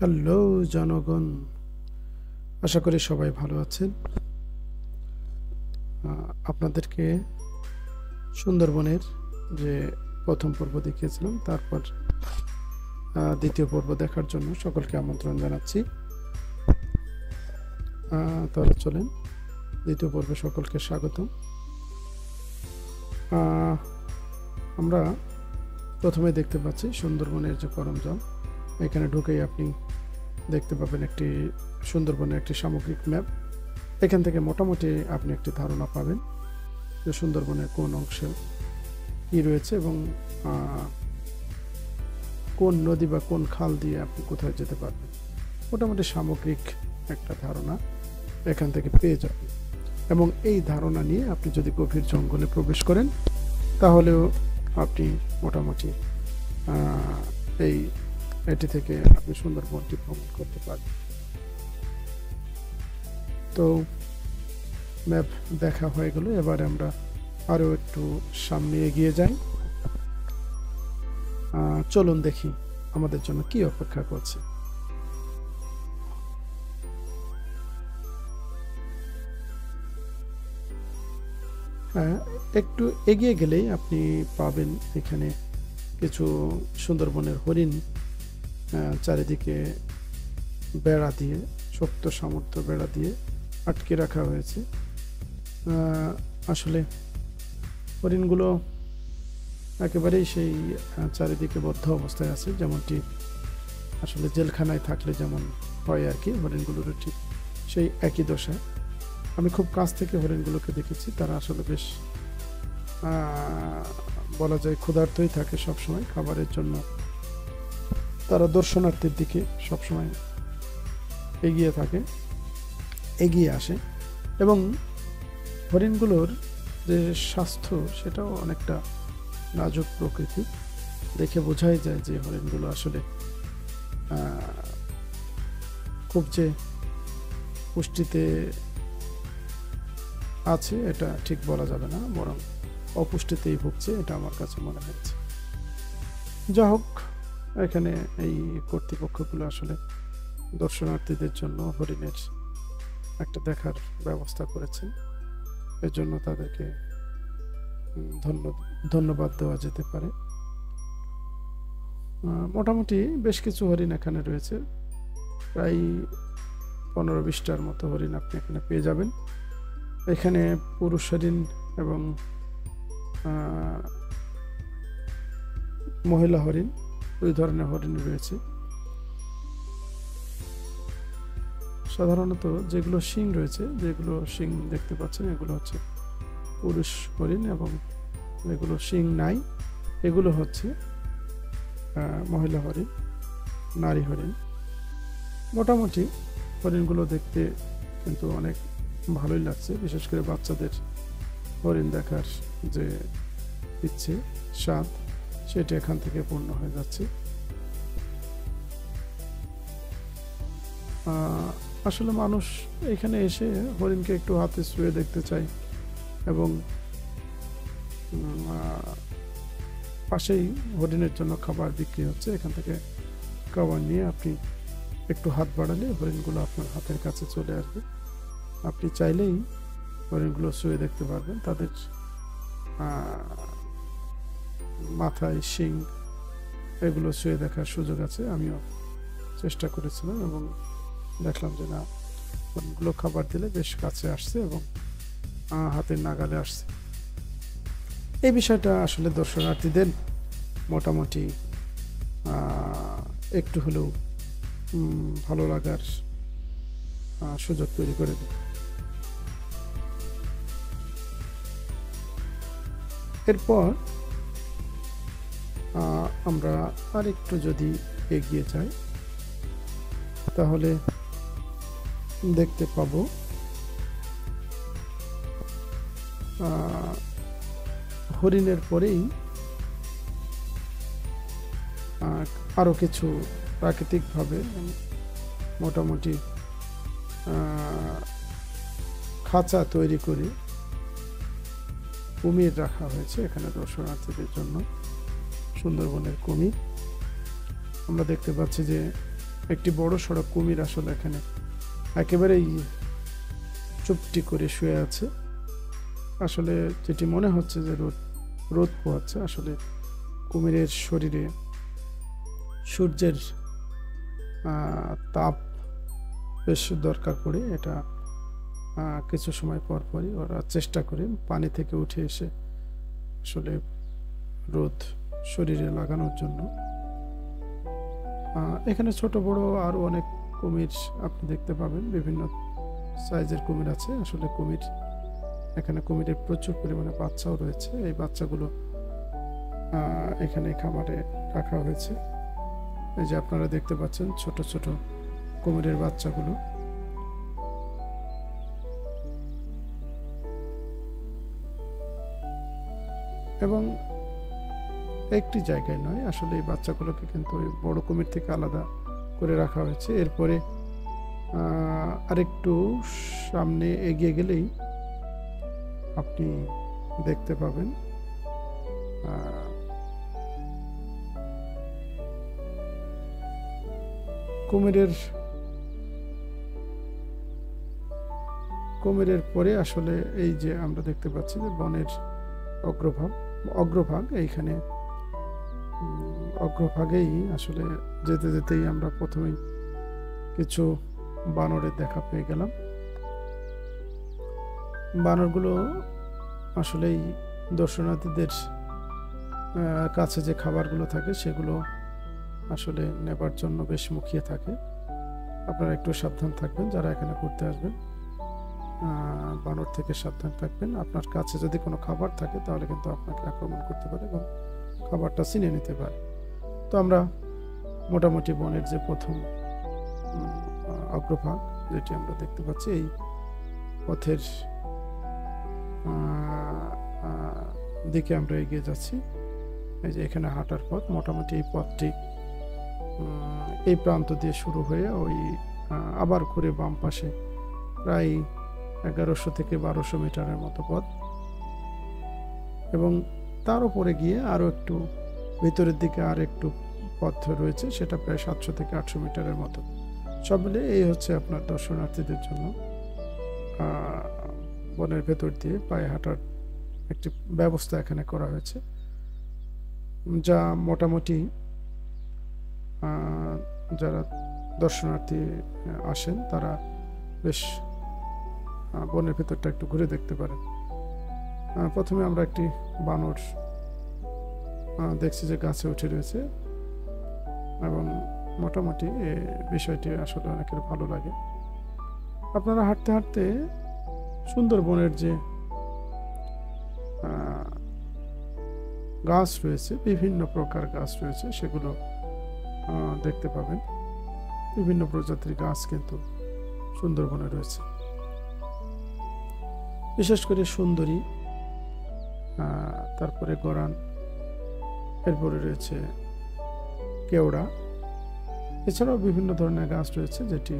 Hello জনগণ, আশা করি সবাই ভালো আছেন। আপনাদেরকে সুন্দরবনের যে প্রথম পর্ব দেখিয়েছিলাম, তারপর দ্বিতীয় পর্ব দেখার জন্য সকলকে আমন্ত্রণ জানাচ্ছি। তাহলে চলেন, দ্বিতীয় পর্বে সকলকে স্বাগতম। আমরা প্রথমে দেখতে পাচ্ছি সুন্দরবনের যে করমজল। এখানে ঢুকেই আপনি দেখতে পাবেন একটি সুন্দরবনের একটি সামগ্রিক ম্যাপ। এখান থেকে মোটামুটি আপনি একটি ধারণা পাবেন যে সুন্দরবনের কোন অংশে কী রয়েছে এবং কোন নদী বা কোন খাল দিয়ে আপনি কোথায় যেতে পারবেন। মোটামুটি সামগ্রিক একটা ধারণা এখান থেকে পেয়ে যাবেন। এবং এই ধারণা নিয়ে আপনি যদি গভীর জঙ্গলে প্রবেশ করেন, তাহলেও আপনি মোটামুটি এটি থেকে আপনি সুন্দরবনটি ভ্রমণ করতে পারবেন। তো ম্যাপ দেখা হয়ে গেল, এবারে আমরা আরও একটু সামনে এগিয়ে যাই। চলুন দেখি আমাদের জন্য কি অপেক্ষা করছে। হ্যাঁ, একটু এগিয়ে গেলেই আপনি পাবেন এখানে কিছু সুন্দরবনের হরিণ চারিদিকে বেড়া দিয়ে, শক্ত সামর্থ্য বেড়া দিয়ে আটকে রাখা হয়েছে। আসলে হরিণগুলো একেবারেই সেই চারিদিকে বদ্ধ অবস্থায় আছে, যেমনটি আসলে জেলখানায় থাকলে যেমন হয় আর কি, হরিণগুলোরও ঠিক সেই একই দশা। আমি খুব কাছ থেকে হরিণগুলোকে দেখেছি। তারা আসলে বেশ বলা যায় ক্ষুধার্তই থাকে সবসময়, খাবারের জন্য তারা দর্শনার্থীর দিকে সবসময় এগিয়ে আসে। এবং হরিণগুলোর যে স্বাস্থ্য, সেটাও অনেকটা নাজুক প্রকৃতি। দেখে বোঝাই যায় যে হরিণগুলো আসলে খুব যে পুষ্টিতে আছে এটা ঠিক বলা যাবে না, বরং অপুষ্টিতেই ভুগছে, এটা আমার কাছে মনে হচ্ছে। যা হোক, এখানে এই কর্তৃপক্ষগুলো আসলে দর্শনার্থীদের জন্য হরিণের একটা দেখার ব্যবস্থা করেছে। এর জন্য তাদেরকে ধন্যবাদ দেওয়া যেতে পারে। মোটামুটি বেশ কিছু হরিণ এখানে রয়েছে, প্রায় 15-20টার মতো হরিণ আপনি এখানে পেয়ে যাবেন। এখানে পুরুষ হরিণ এবং মহিলা হরিণ, দুই ধরনের হরিণ রয়েছে। সাধারণত যেগুলো শিং রয়েছে, যেগুলো শিং দেখতে পাচ্ছেন, এগুলো হচ্ছে পুরুষ হরিণ, এবং যেগুলো শিং নাই এগুলো হচ্ছে মহিলা হরিণ, নারী হরিণ। মোটামুটি হরিণগুলো দেখতে কিন্তু অনেক ভালোই লাগছে, বিশেষ করে বাচ্চাদের হরিণ দেখার যে ইচ্ছে, স্বাদ, সেটা এখান থেকে পূর্ণ হয়ে যাচ্ছে। আসলে মানুষ এখানে এসে হরিণকে একটু হাতে ছুঁয়ে দেখতে চায়, এবং পাশেই হরিণের জন্য খাবার বিক্রি হচ্ছে। এখান থেকে খাবার নিয়ে আপনি একটু হাত বাড়ালে হরিণগুলো আপনার হাতের কাছে চলে আসবে। আপনি চাইলেই হরিণগুলো ছুঁয়ে দেখতে পারবেন। তাদের মাথায় শিং, এগুলো ছুঁয়ে দেখার সুযোগ আছে। আমিও চেষ্টা করেছিলাম এবং দেখলাম যে না, হরিণগুলো খাবার দিলে বেশ কাছে আসছে এবং হাতের নাগালে আসছে। এই বিষয়টা আসলে দর্শনার্থীদের মোটামুটি একটু হলেও ভালো লাগার সুযোগ তৈরি করে দেয়। এরপর আমরা আরেকটু যদি এগিয়ে যাই, তাহলে দেখতে পাবো হরিণের পরেই আরো কিছু প্রাকৃতিকভাবে মোটামুটি খাঁচা তৈরি করে কুমির রাখা হয়েছে এখানে দর্শনার্থীদের জন্য। সুন্দরবনের কুমির আমরা দেখতে পাচ্ছি যে একটি বড় সড়ো কুমির আসলে এখানে একেবারেই চুপটি করে শুয়ে আছে। আসলে যেটি মনে হচ্ছে যে রোদ পোহাচ্ছে, আসলে কুমিরের শরীরে সূর্যের তাপ বেশ দরকার পড়ে। এটা কিছু সময় পর পরই ওরা চেষ্টা করে পানি থেকে উঠে এসে আসলে রোদ শরীরে লাগানোর জন্য। এখানে ছোট বড় আরো অনেক কুমির আপনি দেখতে পাবেন, বিভিন্ন সাইজের কুমির আছে। আসলে এখানে কুমিরের প্রচুর পরিমাণে বাচ্চাও রয়েছে। এই বাচ্চাগুলো এখানে খামারে রাখা হয়েছে। এই যে আপনারা দেখতে পাচ্ছেন ছোট ছোট কুমিরের বাচ্চাগুলো। এবং একটি জায়গায় নয়, আসলে এই বাচ্চাগুলোকে কিন্তু বড় কুমির থেকে আলাদা করে রাখা হয়েছে। এরপরে আরেকটু সামনে এগিয়ে গেলেই আপনি দেখতে পাবেন কুমিরের পরে আসলে এই যে আমরা দেখতে পাচ্ছি যে বনের অগ্রভাগ এইখানে অগ্রভাগেই আসলে যেতে যেতেই আমরা প্রথমেই কিছু বানরের দেখা পেয়ে গেলাম। বানরগুলো আসলেই দর্শনার্থীদের কাছে যে খাবারগুলো থাকে সেগুলো আসলে নেবার জন্য বেশ মুখিয়ে থাকে। আপনারা একটু সাবধান থাকবেন যারা এখানে ঘুরতে আসবেন, বানর থেকে সাবধান থাকবেন। আপনার কাছে যদি কোনো খাবার থাকে তাহলে কিন্তু আপনাকে আক্রমণ করতে পারে এবং খাবারটা ছিনিয়ে নিতে পারে। তো আমরা মোটামুটি বনের যে প্রথম অগ্রভাগ যেটি আমরা দেখতে পাচ্ছি, এই পথের দিকে আমরা এগিয়ে যাচ্ছি। এই যে এখানে হাঁটার পথ, মোটামুটি এই পথটি এই প্রান্ত দিয়ে শুরু হয়ে ওই আবার ঘুরে বাম পাশে প্রায় 1100 থেকে 1200 মিটারের মতো পথ, এবং তার উপরে গিয়ে আরো একটু ভিতরের দিকে আর একটু পথ রয়েছে, সেটা প্রায় 700 থেকে 800 মিটারের মতো। সব মিলে এই হচ্ছে আপনার দর্শনার্থীদের জন্য বনের ভেতর দিয়ে পায়ে হাঁটার একটি ব্যবস্থা এখানে করা হয়েছে, যা মোটামুটি যারা দর্শনার্থী আসেন তারা বেশ বনের ভেতরটা একটু ঘুরে দেখতে পারেন। প্রথমে আমরা একটি বানর দেখছি যে গাছে উঠে রয়েছে, এবং মোটামুটি বিষয়টি আসলে অনেকের ভালো লাগে। আপনারা হাঁটতে হাঁটতে সুন্দরবনের যে গাছ রয়েছে, বিভিন্ন প্রকার গাছ রয়েছে, সেগুলো দেখতে পাবেন। বিভিন্ন প্রজাতির গাছ কিন্তু সুন্দরবনে রয়েছে, বিশেষ করে সুন্দরী, তারপরে গরান, এরপরে রয়েছে কেওড়া, এছাড়াও বিভিন্ন ধরনের গাছ রয়েছে যেটি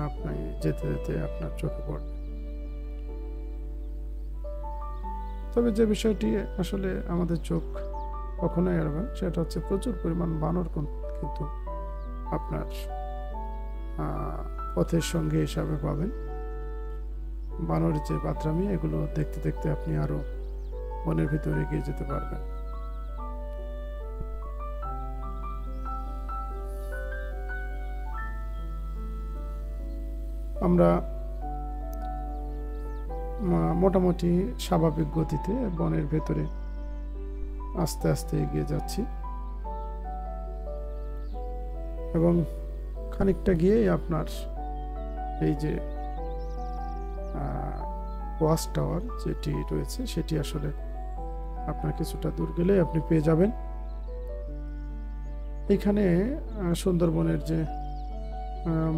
আপনি যেতে যেতে আপনার চোখে পড়বে। তবে যে বিষয়টি আসলে আমাদের চোখ কখনোই এড়াবে সেটা হচ্ছে প্রচুর পরিমাণ বানর কিন্তু আপনার পথের সঙ্গে হিসাবে পাবেন। বানর যে বাতরামি, এগুলো দেখতে দেখতে আপনি আরো বনের ভিতরে এগিয়ে যেতে পারবেন। আমরা মোটামুটি স্বাভাবিক গতিতে বনের ভেতরে আস্তে আস্তে এগিয়ে যাচ্ছি, এবং খানিকটা গিয়ে আপনার এই যে ওয়াচ টাওয়ার যেটি রয়েছে সেটি আসলে আপনার কিছুটা দূর গেলে আপনি পেয়ে যাবেন। এখানে সুন্দরবনের যে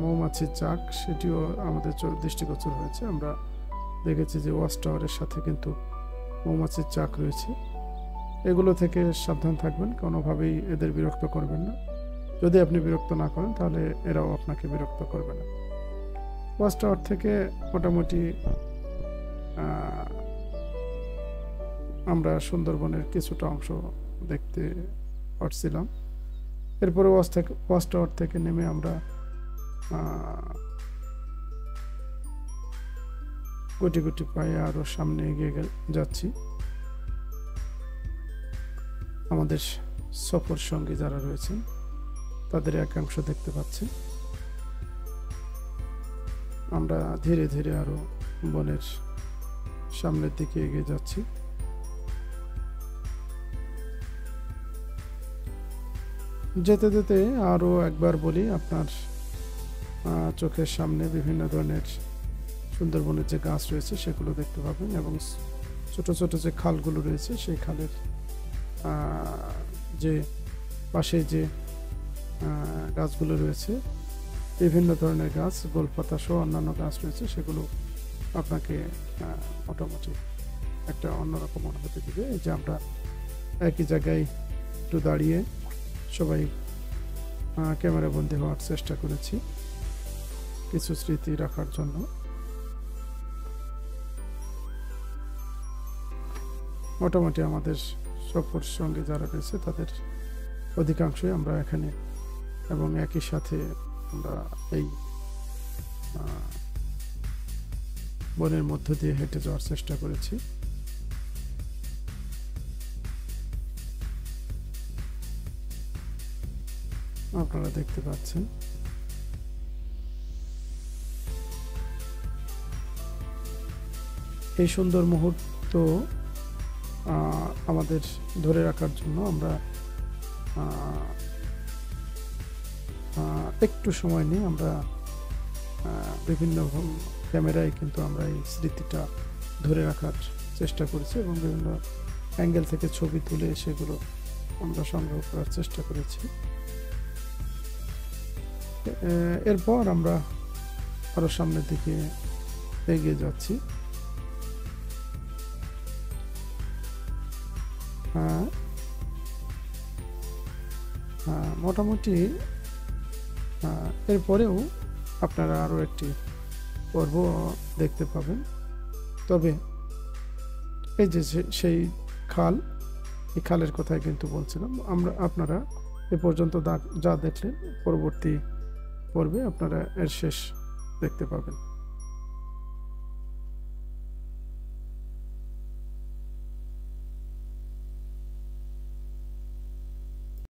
মৌমাছির চাক সেটিও আমাদের দৃষ্টিগোচর হয়েছে। আমরা দেখেছি যে ওয়াচ টাওয়ারের সাথে কিন্তু মৌমাছির চাক রয়েছে। এগুলো থেকে সাবধান থাকবেন, কোনোভাবেই এদের বিরক্ত করবেন না। যদি আপনি বিরক্ত না করেন তাহলে এরাও আপনাকে বিরক্ত করবে না। ওয়াচ টাওয়ার থেকে মোটামুটি আমরা সুন্দরবনের কিছুটা অংশ দেখতে পারছিলাম, এরপরে ওয়াচ টাওয়ার থেকে নেমে আমরা গুটি গুটি পায়ে আরো সামনে এগিয়ে যাচ্ছি। আমাদের সফর সঙ্গী যারা রয়েছেন তাদের একাংশ দেখতে পাচ্ছেন। আমরা ধীরে ধীরে আরো বনের সামনের দিকে এগিয়ে যাচ্ছি। যেতে যেতে আরো একবার বলি, আপনার চোখের সামনে বিভিন্ন ধরনের সুন্দরবনের যে গাছ রয়েছে সেগুলো দেখতে পাবেন, এবং ছোট ছোট যে খালগুলো রয়েছে সেই খালের যে পাশে যে গাছগুলো রয়েছে, বিভিন্ন ধরনের গাছ, গোলপাতা সহ অন্যান্য গাছ রয়েছে, সেগুলো আপনাকে মোটামুটি একটা অন্যরকম অনুভূতি দিবে। এই যে আমরা একই জায়গায় একটু দাঁড়িয়ে সবাই ক্যামেরা বন্দী হওয়ার চেষ্টা করেছি কিছু স্মৃতি রাখার জন্য। মোটামুটি আমাদের সফর সঙ্গে যারা রয়েছে তাদের অধিকাংশই আমরা এখানে এবং একই সাথে আমরা এই বনের মধ্য দিয়ে হেঁটে যাওয়ার চেষ্টা করেছি। আপনারা দেখতে পাচ্ছেন এই সুন্দর মুহূর্ত আমাদের ধরে রাখার জন্য আমরা একটু সময় নিয়ে আমরা বিভিন্ন ক্যামেরায় কিন্তু আমরা এই স্মৃতিটা ধরে রাখার চেষ্টা করেছি এবং বিভিন্ন অ্যাঙ্গেল থেকে ছবি তুলে সেগুলো আমরা সংগ্রহ করার চেষ্টা করেছি। এরপর আমরা আরো সামনের দিকে এগিয়ে যাচ্ছি। মোটামুটি এরপরেও আপনারা আরো একটি পর্ব দেখতে পাবেন। তবে এই যে সেই খাল, এই খালের কথাই কিন্তু বলছিলাম। আপনারা এ পর্যন্ত যা দেখলেন, পরবর্তী পর্বে আপনারা এর শেষ দেখতে পাবেন।